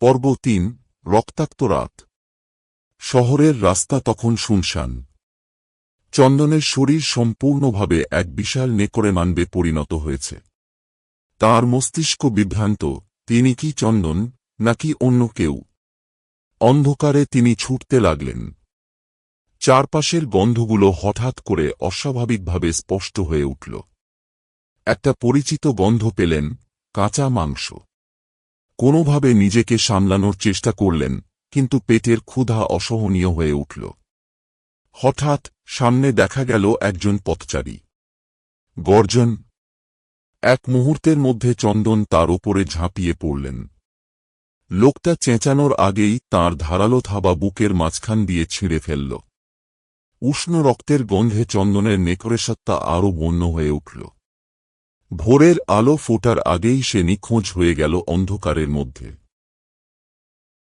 পর্ব ৩ রক্তাক্ত রাত। শহরের রাস্তা তখন শুনশান। চন্দনের শরীর সম্পূর্ণভাবে এক বিশাল নেকড়ে মানবে পরিণত হয়েছে। তার মস্তিষ্ক বিভ্রান্ত, তিনি কি চন্দন নাকি অন্য কেউ? অন্ধকারে তিনি ছুটতে লাগলেন। চারপাশের গন্ধগুলো হঠাৎ করে অস্বাভাবিকভাবে স্পষ্ট হয়ে উঠল। একটা পরিচিত গন্ধ পেলেন, কাঁচা মাংস। কোনোভাবে নিজেকে সামলানোর চেষ্টা করলেন, কিন্তু পেটের ক্ষুধা অসহনীয় হয়ে উঠল। হঠাৎ সামনে দেখা গেল একজন পথচারী। গর্জন! এক মুহূর্তের মধ্যে চন্দন তার ওপরে ঝাঁপিয়ে পড়লেন। লোকটা চেঁচানোর আগেই তার ধারালো থাবা বুকের মাঝখান দিয়ে ছিঁড়ে ফেলল। উষ্ণ রক্তের গন্ধে চন্দনের নেকড়েসত্তা আরও বন্য হয়ে উঠল। ভোরের আলো ফোটার আগেই সে নিখোঁজ হয়ে গেল অন্ধকারের মধ্যে।